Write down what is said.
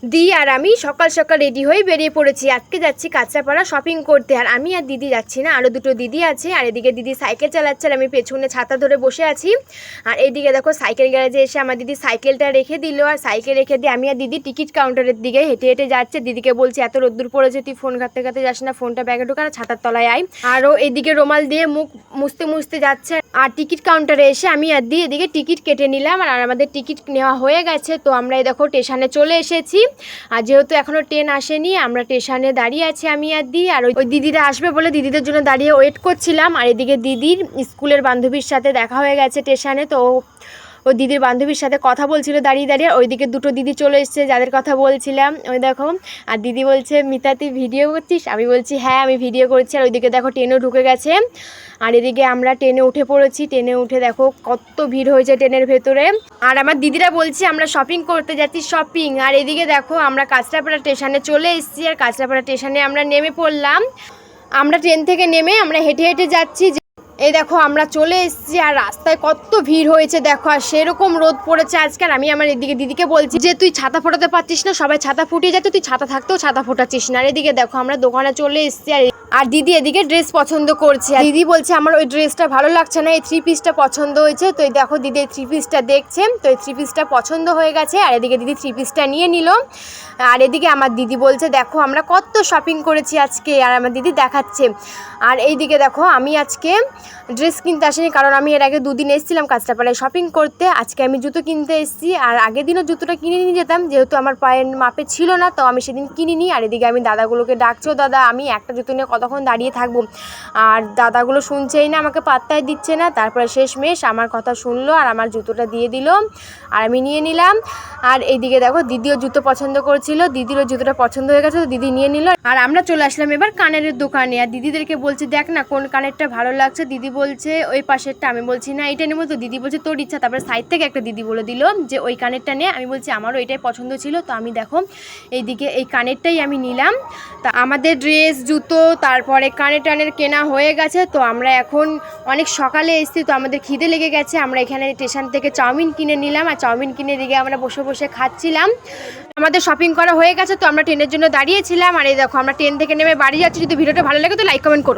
দি আর আমি সকাল সকাল রেডি হয়ে বেরিয়ে পড়েছি। আজকে যাচ্ছি কাঁচরাপাড়া শপিং করতে। আর আমি আর দিদি যাচ্ছি না, আরও দুটো দিদি আছে। আর এদিকে দিদি সাইকেল চালাচ্ছে আর আমি পেছনে ছাতা ধরে বসে আছি। আর এইদিকে দেখো সাইকেল গ্যারেজে এসে আমার দিদি সাইকেলটা রেখে দিল। আর সাইকেল রেখে দিয়ে আমি আর দিদি টিকিট কাউন্টারের দিকে হেঁটে হেঁটে যাচ্ছে। দিদিকে বলছি এত রোদ্দুর পড়েছে, তুই ফোন ঘাটতে ঘাটতে যাস না, ফোনটা ব্যাগে ঢোকা না, ছাতার তলায় আয়। আরও এইদিকে রুমাল দিয়ে মুখ মুছতে মুছতে যাচ্ছে। আর টিকিট কাউন্টারে এসে আমি আর দিদি এদিকে টিকিট কেটে নিলাম। আর আমাদের টিকিট নেওয়া হয়ে গেছে। তো আমরা এই দেখো স্টেশনে চলে এসেছি। আর যেহেতু এখনও ট্রেন আসেনি, আমরা স্টেশনে দাঁড়িয়ে আছি আমি আর দি। আর ওই দিদিরা আসবে বলে দিদিদের জন্য দাঁড়িয়ে ওয়েট করছিলাম। আর এদিকে দিদির স্কুলের বান্ধবীর সাথে দেখা হয়ে গেছে স্টেশনে। তো ওই দিদির বান্ধবীর সাথে কথা বলছিল দাঁড়িয়ে দাঁড়িয়ে। ওইদিকে দুটো দিদি চলে এসছে যাদের কথা বলছিলাম, ওই দেখো। আর দিদি বলছে মিতা তুই ভিডিও করছিস? আমি বলছি হ্যাঁ আমি ভিডিও করছি। আর ওইদিকে দেখো ট্রেনও ঢুকে গেছে। আর এদিকে আমরা ট্রেনে উঠে পড়েছি। ট্রেনে উঠে দেখো কত ভিড় হয়েছে ট্রেনের ভেতরে। আর আমার দিদিরা বলছি আমরা শপিং করতে যাচ্ছি, শপিং। আর এদিকে দেখো আমরা কাঁচরাপাড়া স্টেশনে চলে এসেছি। আর কাঁচরাপাড়া স্টেশনে আমরা নেমে পড়লাম। আমরা ট্রেন থেকে নেমে আমরা হেঁটে হেঁটে যাচ্ছি। এই দেখো আমরা চলে এসেছি। আর রাস্তায় কত ভিড় হয়েছে দেখো। আর সেরকম রোদ পড়েছে আজকাল। আমি আমার এদিকে দিদিকে বলছি যে তুই ছাতা ফোটাতে পারছিস না, সবাই ছাতা ফুটিয়ে যাচ্ছে, তুই ছাতা থাকতেও ছাতা ফোটাচ্ছিস না। আর এদিকে দেখো আমরা দোকানে চলে এসেছি। আর দিদি এদিকে ড্রেস পছন্দ করছে। আর দিদি বলছে আমার ওই ড্রেসটা ভালো লাগছে না, এই থ্রি পিসটা পছন্দ হয়েছে। তো এই দেখো দিদি এই থ্রি পিসটা দেখছে। তো এই থ্রি পিসটা পছন্দ হয়ে গেছে। আর এদিকে দিদি থ্রি পিসটা নিয়ে নিল। আর এদিকে আমার দিদি বলছে দেখো আমরা কত শপিং করেছি আজকে। আর আমার দিদি দেখাচ্ছে। আর এইদিকে দেখো আমি আজকে ড্রেস কিনতে আসিনি, কারণ আমি এর আগে দুদিন এসেছিলাম কাঁচরাপাড়ায় শপিং করতে। আজকে আমি জুতো কিনতে এসেছি। আর আগের দিনও জুতোটা কিনে নিয়ে যেতাম, যেহেতু আমার পায়ের মাপে ছিল না, তো আমি সেদিন কিনিনি। আর এদিকে আমি দাদাগুলোকে ডাকছো, দাদা আমি একটা জুতো নিয়ে কতক্ষণ দাঁড়িয়ে থাকবো। আর দাদাগুলো শুনছেই না, আমাকে পাত্তাই দিচ্ছে না। তারপরে শেষমেশ আমার কথা শুনলো আর আমার জুতোটা দিয়ে দিল। আর আমি নিয়ে নিলাম। আর এইদিকে দেখো দিদিও জুতো পছন্দ করছিল, দিদিরও জুতোটা পছন্দ হয়ে গেছে, তো দিদি নিয়ে নিল। আর আমরা চলে আসলাম এবার কানের দোকানে। আর দিদিদেরকে বলছি দেখ না কোন কানেরটা ভালো লাগছে। দিদি বলছে ওই পাশেরটা। আমি বলছি না এটা নেবো। তো দিদি বলছে তোর ইচ্ছা। তারপরে সাইড থেকে একটা দিদি বলে দিল যে ওই কানেরটা নে। আমি বলছি আমারও এটাই পছন্দ ছিল। তো আমি দেখো এইদিকে এই কানেরটাই আমি নিলাম। তা আমাদের ড্রেস জুতো তারপরে কানের টানের কেনা হয়ে গেছে। তো আমরা এখন অনেক সকালে এসেছি, তো আমাদের খিদে লেগে গেছে। আমরা এখানে স্টেশন থেকে চাউমিন কিনে নিলাম। আর চাউমিন কিনে দিকে আমরা বসে বসে খাচ্ছিলাম। আমাদের শপিং করা হয়ে গেছে। তো আমরা ট্রেনের জন্য দাঁড়িয়েছিলাম। আর এই দেখো আমরা ট্রেন থেকে নেমে বাড়ি যাচ্ছি। যদি ভিডিওটা ভালো লাগে তো লাইক কমেন্ট করো।